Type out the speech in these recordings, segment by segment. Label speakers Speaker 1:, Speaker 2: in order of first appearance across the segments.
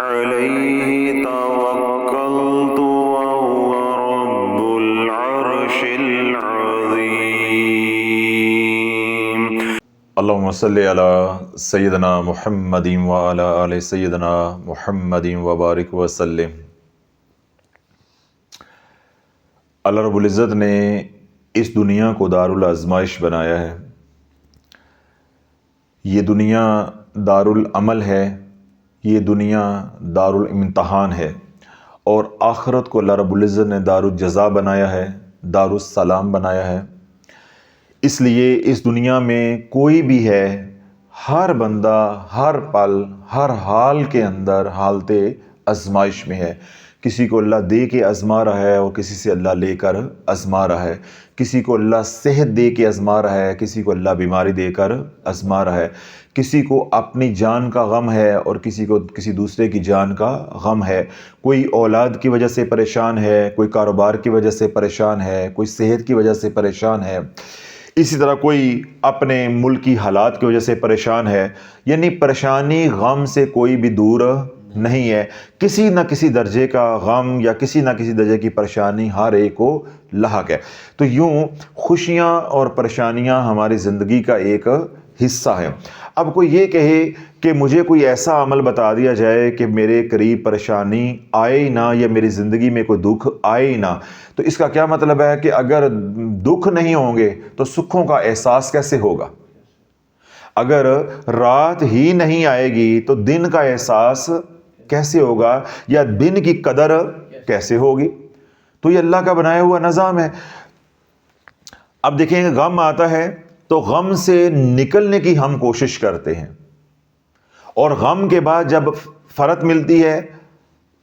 Speaker 1: علیہ توکلت وهو رب العرش العظیم۔
Speaker 2: اللہم صلی علی سیدنا محمد وعلی آل سیدنا محمد وبارک وسلم۔ اللہ رب العزت نے اس دنیا کو دارالآزمائش بنایا ہے۔ یہ دنیا دارالعمل ہے، یہ دنیا دارالامتحان ہے، اور آخرت کو اللہ رب العزت نے دارالجزا بنایا ہے، دارالسلام بنایا ہے۔ اس لیے اس دنیا میں کوئی بھی ہے، ہر بندہ ہر پل ہر حال کے اندر حالت آزمائش میں ہے۔ کسی کو اللہ دے کے آزما رہا ہے اور کسی سے اللہ لے کر آزما رہا ہے۔ کسی کو اللہ صحت دے کے آزما رہا ہے، کسی کو اللہ بیماری دے کر آزما رہا ہے۔ کسی کو اپنی جان کا غم ہے اور کسی کو کسی دوسرے کی جان کا غم ہے۔ کوئی اولاد کی وجہ سے پریشان ہے، کوئی کاروبار کی وجہ سے پریشان ہے، کوئی صحت کی وجہ سے پریشان ہے، اسی طرح کوئی اپنے ملکی حالات کی وجہ سے پریشان ہے۔ یعنی پریشانی غم سے کوئی بھی دور نہیں ہے۔ کسی نہ کسی درجے کا غم یا کسی نہ کسی درجے کی پریشانی ہر ایک کو لاحق ہے۔ تو یوں خوشیاں اور پریشانیاں ہماری زندگی کا ایک حصہ ہیں۔ اب کوئی یہ کہے کہ مجھے کوئی ایسا عمل بتا دیا جائے کہ میرے قریب پریشانی آئے ہی نہ، یا میری زندگی میں کوئی دکھ آئے ہی نہ، تو اس کا کیا مطلب ہے کہ اگر دکھ نہیں ہوں گے تو سکھوں کا احساس کیسے ہوگا؟ اگر رات ہی نہیں آئے گی تو دن کا احساس کیسے ہوگا، یا دن کی قدر کیسے ہوگی؟ تو یہ اللہ کا بنایا ہوا نظام ہے۔ اب دیکھیں کہ غم آتا ہے تو غم سے نکلنے کی ہم کوشش کرتے ہیں، اور غم کے بعد جب فرحت ملتی ہے،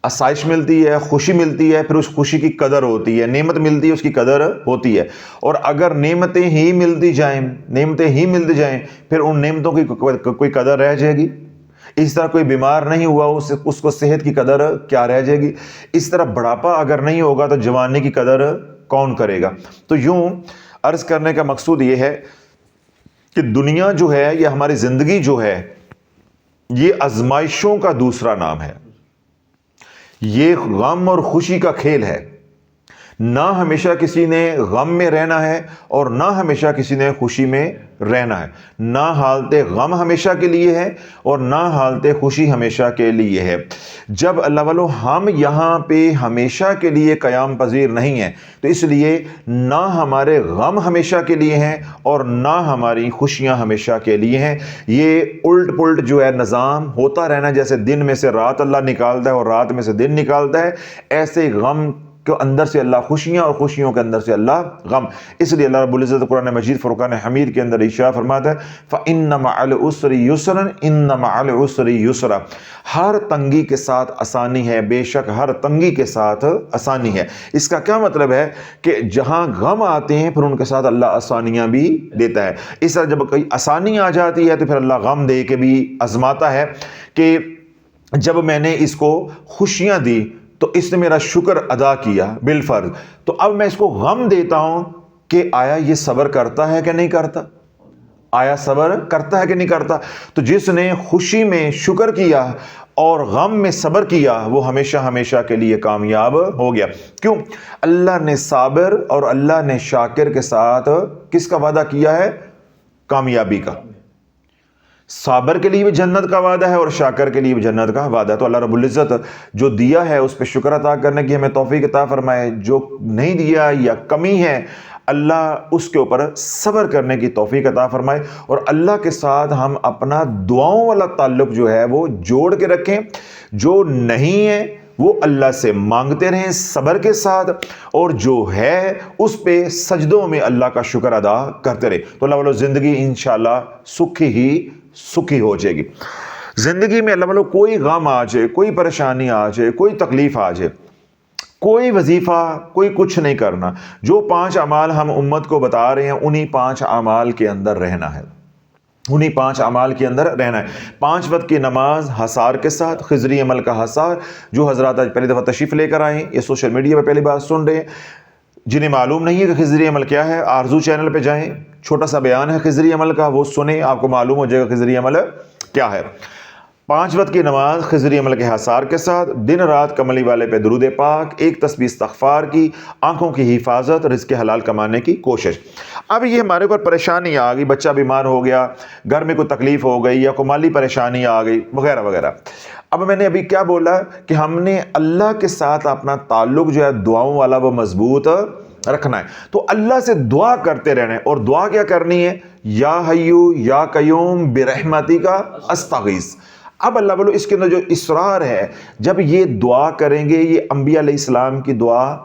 Speaker 2: آسائش ملتی ہے، خوشی ملتی ہے، پھر اس خوشی کی قدر ہوتی ہے، نعمت ملتی ہے اس کی قدر ہوتی ہے۔ اور اگر نعمتیں ہی ملتی جائیں پھر ان نعمتوں کی کوئی قدر رہ جائے گی؟ اس طرح کوئی بیمار نہیں ہوا اس کو صحت کی قدر کیا رہ جائے گی؟ اس طرح بڑھاپا اگر نہیں ہوگا تو جوانی کی قدر کون کرے گا؟ تو یوں عرض کرنے کا مقصود یہ ہے کہ دنیا جو ہے، یہ ہماری زندگی جو ہے، یہ آزمائشوں کا دوسرا نام ہے۔ یہ غم اور خوشی کا کھیل ہے۔ نہ ہمیشہ کسی نے غم میں رہنا ہے اور نہ ہمیشہ کسی نے خوشی میں رہنا ہے۔ نہ حالت غم ہمیشہ کے لیے ہے اور نہ حالت خوشی ہمیشہ کے لیے ہے۔ جب اللہ والو ہم یہاں پہ ہمیشہ کے لیے قیام پذیر نہیں ہیں، تو اس لیے نہ ہمارے غم ہمیشہ کے لیے ہیں اور نہ ہماری خوشیاں ہمیشہ کے لیے ہیں۔ یہ الٹ پلٹ جو ہے نظام ہوتا رہنا، جیسے دن میں سے رات اللہ نکالتا ہے اور رات میں سے دن نکالتا ہے، ایسے غم کہ اندر سے اللہ خوشیاں اور خوشیوں کے اندر سے اللہ غم۔ اس لیے اللہ رب العزت قرآن مجید فرقان حمید کے اندر ارشاد فرماتا ہے فَإِنَّ مَعَ الْعُسْرِ يُسْرًا إِنَّ مَعَ الْعُسْرِ يُسْرًا۔ ہر تنگی کے ساتھ آسانی ہے، بے شک ہر تنگی کے ساتھ آسانی ہے۔ اس کا کیا مطلب ہے کہ جہاں غم آتے ہیں پھر ان کے ساتھ اللہ آسانیاں بھی دیتا ہے۔ اس طرح جب کوئی آسانی آ جاتی ہے تو پھر اللہ غم دے کے بھی آزماتا ہے کہ جب میں نے اس کو خوشیاں دی تو اس نے میرا شکر ادا کیا بالفرض، تو اب میں اس کو غم دیتا ہوں کہ آیا یہ صبر کرتا ہے کہ نہیں کرتا؟ آیا صبر کرتا ہے کہ نہیں کرتا؟ تو جس نے خوشی میں شکر کیا اور غم میں صبر کیا وہ ہمیشہ ہمیشہ کے لیے کامیاب ہو گیا۔ کیوں؟ اللہ نے صابر اور اللہ نے شاکر کے ساتھ کس کا وعدہ کیا ہے؟ کامیابی کا۔ صابر کے لیے بھی جنت کا وعدہ ہے اور شاکر کے لیے بھی جنت کا وعدہ ہے۔ تو اللہ رب العزت جو دیا ہے اس پہ شکر ادا کرنے کی ہمیں توفیق عطا فرمائے، جو نہیں دیا یا کمی ہے اللہ اس کے اوپر صبر کرنے کی توفیق عطا فرمائے، اور اللہ کے ساتھ ہم اپنا دعاؤں والا تعلق جو ہے وہ جوڑ کے رکھیں۔ جو نہیں ہے وہ اللہ سے مانگتے رہیں صبر کے ساتھ، اور جو ہے اس پہ سجدوں میں اللہ کا شکر ادا کرتے رہیں، تو اللہ والو زندگی انشاءاللہ سکھی ہو جائے گی۔ زندگی میں اللہ والو کوئی غم آ جائے، کوئی پریشانی آ جائے، کوئی تکلیف آ جائے، کوئی وظیفہ، کوئی کچھ نہیں کرنا۔ جو 5 اعمال ہم امت کو بتا رہے ہیں انہی 5 اعمال کے اندر رہنا ہے، انہی 5 اعمال کے اندر رہنا ہے۔ 5 وقت کی نماز حصار کے ساتھ، خضری عمل کا حصار۔ جو حضرات آج پہلی دفعہ تشریف لے کر آئے ہیں، یہ سوشل میڈیا پہ پہلی بار سن رہے ہیں، جنہیں معلوم نہیں ہے کہ خضری عمل کیا ہے، آرزو چینل پہ جائیں، چھوٹا سا بیان ہے خضری عمل کا، وہ سنیں، آپ کو معلوم ہو جائے گا خضری عمل کیا ہے۔ 5 وقت کی نماز خضری عمل کے حصار کے ساتھ، دن رات کملی والے پہ درود پاک، ایک تسبیح استغفار کی، آنکھوں کی حفاظت، رزق حلال کمانے کی کوشش۔ اب یہ ہمارے اوپر پریشانی آ گئی، بچہ بیمار ہو گیا، گھر میں کوئی تکلیف ہو گئی یا کوئی مالی پریشانی آ گئی وغیرہ وغیرہ۔ اب میں نے ابھی کیا بولا کہ ہم نے اللہ کے ساتھ اپنا تعلق جو ہے دعاؤں والا وہ مضبوط رکھنا ہے، تو اللہ سے دعا کرتے رہنا ہے۔ اور دعا کیا کرنی ہے؟ یا حیو یا قیوم برحمتی کا استغیث۔ اب اللہ بولو اس کے اندر جو اصرار ہے، جب یہ دعا کریں گے، یہ انبیاء علیہ السلام کی دعا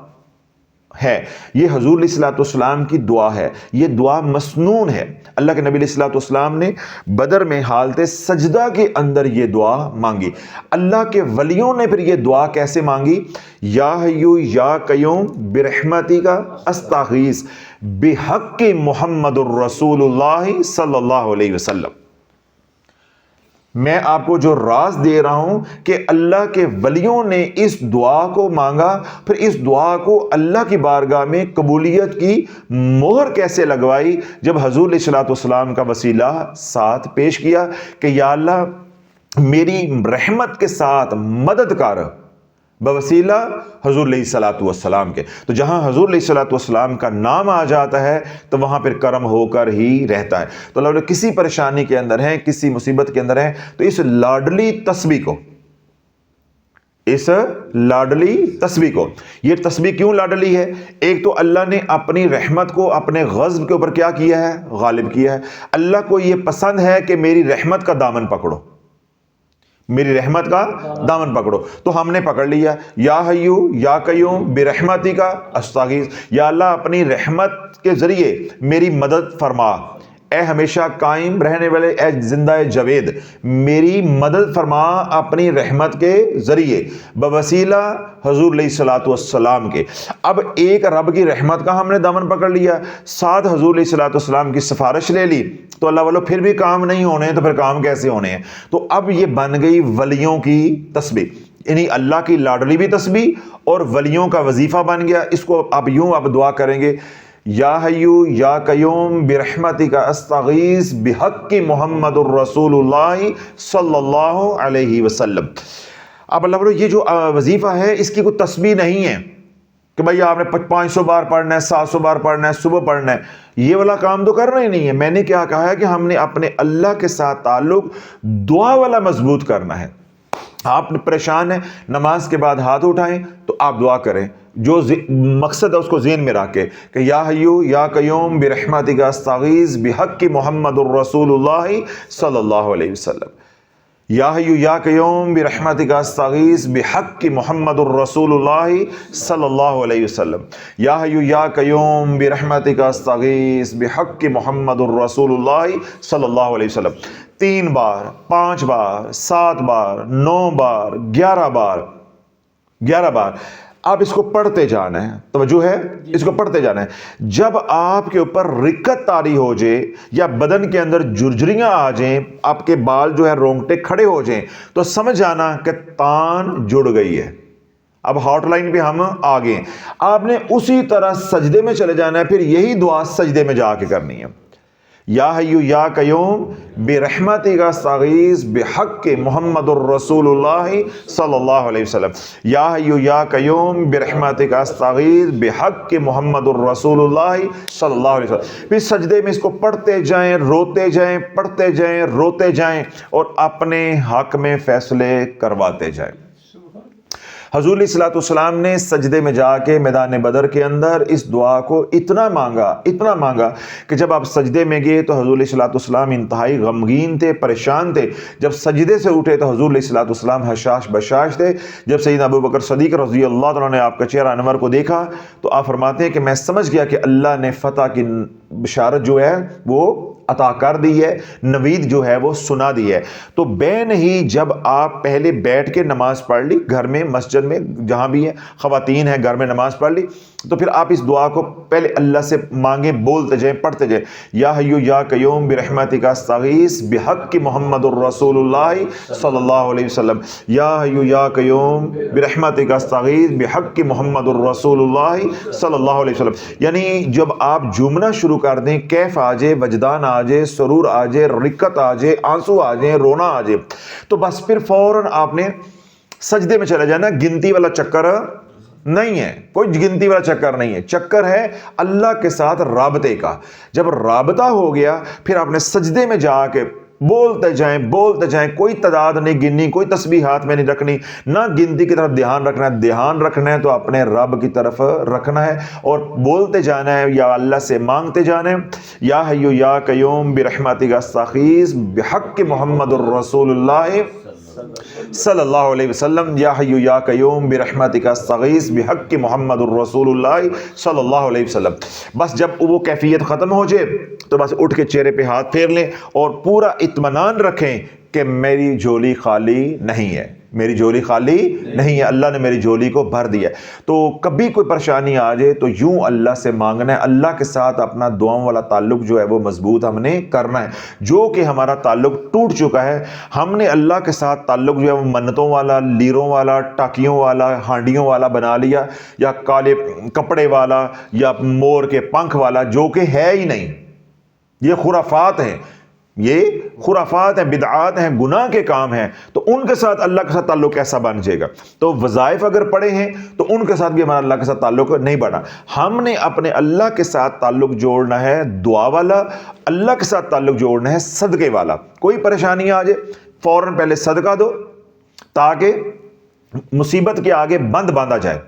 Speaker 2: ہے، یہ حضور علیہ الصلوۃ والسلام کی دعا ہے، یہ دعا مسنون ہے۔ اللہ کے نبی علیہ الصلوۃ والسلام نے بدر میں حالت سجدہ کے اندر یہ دعا مانگی۔ اللہ کے ولیوں نے پھر یہ دعا کیسے مانگی؟ یا حیو یا قیوم برحمتی کا استغیث بحق محمد الرسول اللہ صلی اللہ علیہ وسلم۔ میں آپ کو جو راز دے رہا ہوں کہ اللہ کے ولیوں نے اس دعا کو مانگا، پھر اس دعا کو اللہ کی بارگاہ میں قبولیت کی مہر کیسے لگوائی؟ جب حضور علیہ الصلوۃ والسلام کا وسیلہ ساتھ پیش کیا کہ یا اللہ میری رحمت کے ساتھ مدد کر بوسیلہ حضور علیہ الصلوۃ والسلام کے۔ تو جہاں حضور علیہ الصلوۃ والسلام کا نام آ جاتا ہے تو وہاں پھر کرم ہو کر ہی رہتا ہے۔ تو اللہ کسی پریشانی کے اندر ہیں، کسی مصیبت کے اندر ہیں، تو اس لاڈلی تسبیح کو، اس لاڈلی تسبیح کو، یہ تسبیح کیوں لاڈلی ہے؟ ایک تو اللہ نے اپنی رحمت کو اپنے غضب کے اوپر کیا کیا ہے؟ غالب کیا ہے۔ اللہ کو یہ پسند ہے کہ میری رحمت کا دامن پکڑو، میری رحمت کا دامن پکڑو، تو ہم نے پکڑ لیا۔ یا حیو یا قیوم برحمتی کا استغیث، یا اللہ اپنی رحمت کے ذریعے میری مدد فرما، اے ہمیشہ قائم رہنے والے، اے زندہ جاوید، میری مدد فرما اپنی رحمت کے ذریعے بوسیلہ حضور علیہ الصلوۃ والسلام کے۔ اب ایک رب کی رحمت کا ہم نے دامن پکڑ لیا، ساتھ حضور علیہ الصلوۃ والسلام کی سفارش لے لی، تو اللہ والو پھر بھی کام نہیں ہونے ہیں، تو پھر کام کیسے ہونے ہیں؟ تو اب یہ بن گئی ولیوں کی تسبیح، یعنی اللہ کی لاڈلی بھی تسبیح اور ولیوں کا وظیفہ بن گیا۔ اس کو اب یوں آپ دعا کریں گے، یا حیو یا قیوم برحمتک استغیث بحق محمد الرسول اللہ صلی اللہ علیہ وسلم۔ اب اللہ بولو یہ جو وظیفہ ہے اس کی کوئی تسبیح نہیں ہے کہ بھائی آپ نے 500 بار پڑھنا ہے، 700 بار پڑھنا ہے، صبح پڑھنا ہے، یہ والا کام تو کرنا ہی نہیں ہے۔ میں نے کیا کہا ہے کہ ہم نے اپنے اللہ کے ساتھ تعلق دعا والا مضبوط کرنا ہے۔ آپ پریشان ہیں، نماز کے بعد ہاتھ اٹھائیں تو آپ دعا کریں، جو مقصد ہے اس کو ذہن میں رکھ کے کہ یا حیو یا قیوم برحمتک استغیث بحق محمد الرسول اللہ صلی اللہ علیہ وسلم، یا حیو یا قیوم برحمتک استغیث بحق محمد الرسول اللہ صلی اللہ علیہ وسلم، یا حیو یا قیوم برحمتک استغیث بحق محمد الرسول اللہ صلی اللہ علیہ وسلم۔ 3 بار، 5 بار، 7 بار، 9 بار، 11 بار، 11 بار آپ اس کو پڑھتے جانا ہے۔ توجہ ہے، اس کو پڑھتے جانا ہے۔ جب آپ کے اوپر رکت طاری ہو جائے یا بدن کے اندر جرجریاں آ جائیں، آپ کے بال جو ہے رونگٹے کھڑے ہو جائیں، تو سمجھ جانا کہ تان جڑ گئی ہے، اب ہاٹ لائن پہ ہم آگے ہیں۔ آپ نے اسی طرح سجدے میں چلے جانا ہے، پھر یہی دعا سجدے میں جا کے کرنی ہے۔ یا حیو یا قیوم برحمتک استغیث بحق محمد الرسول اللہ صلی اللہ علیہ وسلم، یا حیو یا قیوم برحمتک استغیث بحق محمد الرسول اللہ صلی اللہ علیہ وسلم۔ پھر سجدے میں اس کو پڑھتے جائیں، روتے جائیں، پڑھتے جائیں، روتے جائیں اور اپنے حق میں فیصلے کرواتے جائیں۔ حضور علیہ الصلوۃ والسلام نے سجدے میں جا کے میدان بدر کے اندر اس دعا کو اتنا مانگا کہ جب آپ سجدے میں گئے تو حضور علیہ الصلوۃ والسلام انتہائی غمگین تھے، پریشان تھے۔ جب سجدے سے اٹھے تو حضور علیہ الصلوۃ والسلام حشاش بشاش تھے۔ جب سیدنا ابو بکر صدیق رضی اللہ عنہ نے آپ کا چہرہ انور کو دیکھا تو آپ فرماتے ہیں کہ میں سمجھ گیا کہ اللہ نے فتح کی بشارت جو ہے وہ عطا کر دی ہے، نوید جو ہے وہ سنا دی ہے۔ تو بین ہی جب آپ پہلے بیٹھ کے نماز پڑھ لی، گھر میں، مسجد میں، جہاں بھی ہے، خواتین ہیں گھر میں نماز پڑھ لی، تو پھر آپ اس دعا کو پہلے اللہ سے مانگیں، بولتے جائیں، پڑھتے جائیں، یا حیو یا قیوم برحمتک استغیث بحق محمد الرسول اللہ صلی اللہ علیہ وسلم، یا حیو یا قیوم برحمتک استغیث بحق محمد الرسول اللہ صلی اللہ علیہ وسلم۔ یعنی جب آپ جملہ شروع کر دیں، کیف آ جائے، وجدان آ جائے، سرور آ جائے، رقت آ جائے، آنسو آ جائیں، رونا آ جائے، تو بس پھر فوراً آپ نے سجدے میں چلے جانا. گنتی والا چکر نہیں ہے، کوئی گنتی والا چکر نہیں ہے، چکر ہے اللہ کے ساتھ رابطے کا. جب رابطہ ہو گیا پھر آپ نے سجدے میں جا کے بولتے جائیں، کوئی تعداد نہیں گننی، کوئی تسبیح ہاتھ میں نہیں رکھنی، نہ گنتی کی طرف دھیان رکھنا ہے تو اپنے رب کی طرف رکھنا ہے اور بولتے جانا ہے، یا اللہ سے مانگتے جانا ہے. یا حی یا قیوم برحمتک استغیث بحق محمد الرسول اللہ صلی اللہ علیہ وسلم. یا حی یا قیوم برحمتک استغیث بحق محمد الرسول اللہ صلی اللہ علیہ وسلم. بس جب وہ کیفیت ختم ہو جائے تو بس اٹھ کے چہرے پہ ہاتھ پھیر لیں اور پورا اطمینان رکھیں کہ میری جھولی خالی نہیں ہے، میری جھولی خالی نہیں ہے، اللہ نے میری جھولی کو بھر دیا. تو کبھی کوئی پریشانی آ جائے تو یوں اللہ سے مانگنا ہے، اللہ کے ساتھ اپنا دعاؤں والا تعلق جو ہے وہ مضبوط ہم نے کرنا ہے. جو کہ ہمارا تعلق ٹوٹ چکا ہے، ہم نے اللہ کے ساتھ تعلق جو ہے وہ منتوں والا، لیروں والا، ٹاکیوں والا، ہانڈیوں والا بنا لیا، یا کالے کپڑے والا، یا مور کے پنکھ والا، جو کہ ہے ہی نہیں. یہ خرافات ہیں، یہ خرافات ہیں، بدعات ہیں، گناہ کے کام ہیں. تو ان کے ساتھ اللہ کے ساتھ تعلق کیسا بن جائے گا؟ تو وظائف اگر پڑے ہیں تو ان کے ساتھ بھی ہمارا اللہ کے ساتھ تعلق نہیں بڑھا. ہم نے اپنے اللہ کے ساتھ تعلق جوڑنا ہے دعا والا، اللہ کے ساتھ تعلق جوڑنا ہے صدقے والا. کوئی پریشانی آ جائے فوراً پہلے صدقہ دو تاکہ مصیبت کے آگے بند باندھا جائے،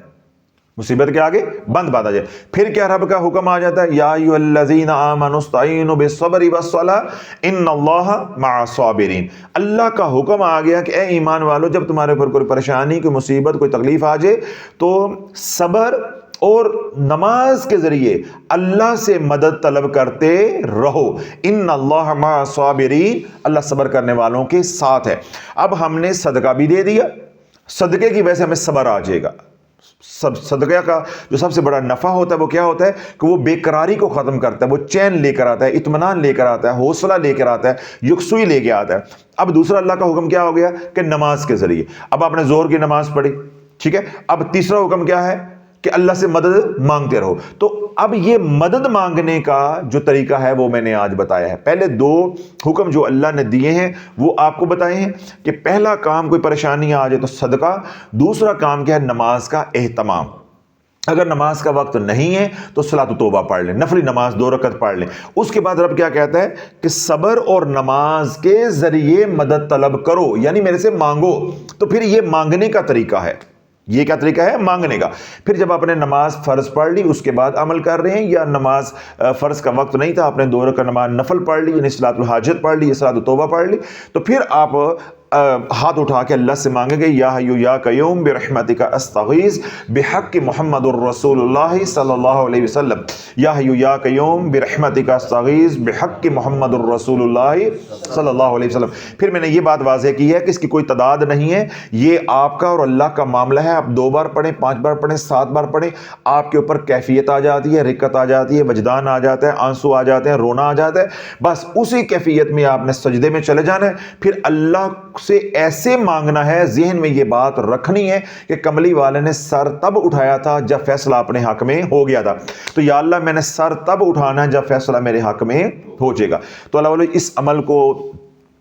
Speaker 2: مصیبت کے آگے بند باندھا جائے. پھر کیا رب کا حکم آ جاتا ہے، یا ایھا الذین آمنوا استعینوا بالصبر والصلاۃ ان اللہ مع الصابرین. اللہ کا حکم آ گیا کہ اے ایمان والو، جب تمہارے اوپر کوئی پریشانی، کوئی مصیبت، کوئی تکلیف آ جائے تو صبر اور نماز کے ذریعے اللہ سے مدد طلب کرتے رہو. ان اللہ مع الصابرین، اللہ صبر کرنے والوں کے ساتھ ہے. اب ہم نے صدقہ بھی دے دیا، صدقے کی وجہ سے ہمیں صبر آ جائے گا. صدقہ کا جو سب سے بڑا نفع ہوتا ہے وہ کیا ہوتا ہے کہ وہ بے قراری کو ختم کرتا ہے، وہ چین لے کر آتا ہے، اطمینان لے کر آتا ہے، حوصلہ لے کر آتا ہے، یکسوئی لے کے آتا ہے. اب دوسرا اللہ کا حکم کیا ہو گیا کہ نماز کے ذریعے. اب آپ نے ظہر کی نماز پڑھی، ٹھیک ہے، اب تیسرا حکم کیا ہے کہ اللہ سے مدد مانگتے رہو. تو اب یہ مدد مانگنے کا جو طریقہ ہے وہ میں نے آج بتایا ہے. پہلے دو حکم جو اللہ نے دیے ہیں وہ آپ کو بتائے ہیں کہ پہلا کام کوئی پریشانی آ جائے تو صدقہ، دوسرا کام کیا ہے نماز کا اہتمام. اگر نماز کا وقت نہیں ہے تو صلاۃ توبہ پڑھ لیں، نفلی نماز 2 رکعت پڑھ لیں. اس کے بعد رب کیا کہتا ہے کہ صبر اور نماز کے ذریعے مدد طلب کرو، یعنی میرے سے مانگو. تو پھر یہ مانگنے کا طریقہ ہے، یہ کیا طریقہ ہے مانگنے کا. پھر جب آپ نے نماز فرض پڑھ لی اس کے بعد عمل کر رہے ہیں، یا نماز فرض کا وقت نہیں تھا، آپ نے 2 رکعت نماز نفل پڑھ لی، یعنی صلاۃ الحاجت پڑھ لی، صلاۃ توبہ پڑھ لی، تو پھر آپ ہاتھ اٹھا کے اللہ سے مانگیں گے، یا حی یا قیوم برحمتک استغیث بحق محمد الرسول اللہ صلی اللہ علیہ وسلم. یا حی یا قیوم برحمتک استغیث بحق محمد الرسول اللہ صلی اللہ علیہ وسلم. پھر میں نے یہ بات واضح کی ہے کہ اس کی کوئی تعداد نہیں ہے، یہ آپ کا اور اللہ کا معاملہ ہے. آپ 2 بار پڑھیں، 5 بار پڑھیں، 7 بار پڑھیں، آپ کے اوپر کیفیت آ جاتی ہے، رقت آ جاتی ہے، وجدان آ جاتا ہے، آنسو آ جاتے ہیں، رونا آ جاتا ہے. بس اسی کیفیت میں آپ نے سجدے میں چلے جانا ہے. پھر اللہ سے ایسے مانگنا ہے، ذہن میں یہ بات رکھنی ہے کہ کملی والے نے سر تب اٹھایا تھا جب فیصلہ اپنے حق میں ہو گیا تھا. تو یا اللہ میں نے سر تب اٹھانا ہے جب فیصلہ میرے حق میں ہو جائے گا. تو اللہ والے اس عمل کو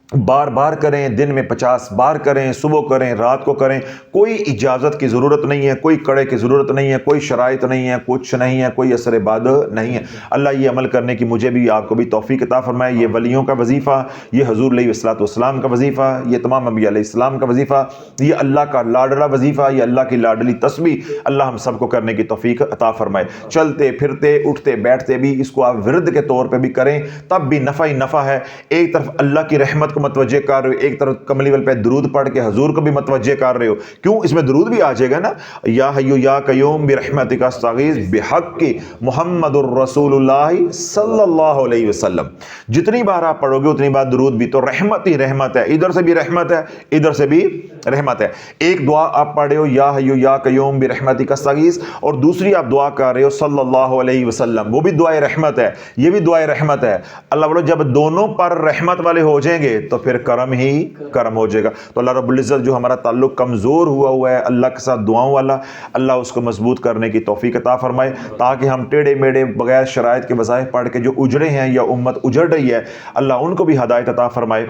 Speaker 2: بار بار کریں، دن میں 50 بار کریں، صبح کریں، رات کو کریں. کوئی اجازت کی ضرورت نہیں ہے، کوئی کڑے کی ضرورت نہیں ہے، کوئی شرائط نہیں ہے، کچھ نہیں ہے، کوئی اثر بعد نہیں ہے. اللہ یہ عمل کرنے کی مجھے بھی آپ کو بھی توفیق عطا فرمائے. یہ ولیوں کا وظیفہ، یہ حضور علیہ الصلوۃ والسلام کا وظیفہ، یہ تمام انبیاء علیہ السلام کا وظیفہ، یہ اللہ کا لاڈلا وظیفہ، یہ اللہ کی لاڈلی تسبیح، اللہ ہم سب کو کرنے کی توفیق عطا فرمائے. چلتے پھرتے اٹھتے بیٹھتے بھی اس کو آپ ورد کے طور پہ بھی کریں، تب بھی نفع ہی نفع ہے. ایک طرف اللہ کی رحمت کو متوجہ کر رہے ہو، ایک طرف کملی والے پہ درود پڑھ کے حضور کو بھی متوجہ کر رہے ہو. کیوں؟ اس میں درود بھی آ جائے گا نا. یا حی یا قیوم برحمتک استغیث بحق محمد الرسول اللہ صلی اللہ علیہ وسلم. جتنی بار آپ پڑھو گے اتنی بار درود بھی. تو رحمت ہی رحمت ہے، ادھر سے بھی رحمت ہے، ادھر سے بھی رحمت ہے. ایک دعا آپ پڑھ رہے ہو یا حی یا قیوم برحمتک استغیث، اور دوسری آپ دعا کر رہے ہو صلی اللہ علیہ وسلم، وہ بھی دعائے رحمت ہے، یہ بھی دعائے رحمت ہے. اللہ والو جب دونوں پر رحمت والے ہو جائیں گے تو پھر کرم ہی کرم ہو جائے گا۔ تو اللہ رب العزت جو ہمارا تعلق کمزور ہوا ہے اللہ کے ساتھ دعاؤں والا، اللہ اس کو مضبوط کرنے کی توفیق عطا فرمائے، تاکہ ہم ٹیڑھے میڑھے بغیر شرائط کے وظائف پڑھ کے جو اجڑے ہیں یا امت اجڑ رہی ہے، اللہ ان کو بھی ہدایت عطا فرمائے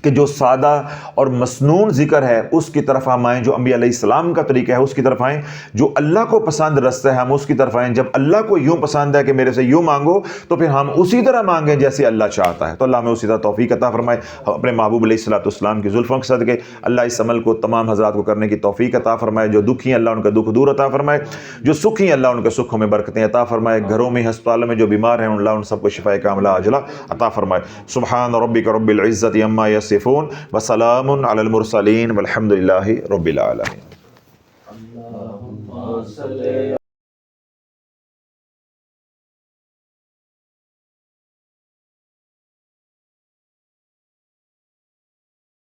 Speaker 2: کہ جو سادہ اور مسنون ذکر ہے اس کی طرف ہم آئیں، جو انبیاء علیہ السلام کا طریقہ ہے اس کی طرف آئیں، جو اللہ کو پسند رستہ ہے ہم اس کی طرف آئیں۔ جب اللہ کو یوں پسند ہے کہ میرے سے یوں مانگو تو پھر ہم اسی طرح مانگیں جیسے اللہ چاہتا ہے۔ تو اللہ ہمیں اسی طرح توفیق عطا فرمائے، اپنے محبوب علیہ السلام کی زلفوں کے صدقے اللہ اس عمل کو تمام حضرات کو کرنے کی توفیق عطا فرمائے۔ جو دکھی ہیں اللہ ان کا دکھ دور عطا فرمائے، جو سکھی ہیں اللہ ان کے سکھوں میں برکتیں عطا فرمائے، گھروں میں ہسپتالوں میں جو بیمار ہیں اللہ ان سب کو شفاء کاملہ عاجلہ عطا فرمائے۔ سبحان ربک رب العزت عما یصفون وسلام علی المرسلین والحمد للہ رب العالمین۔
Speaker 3: اللہم صلی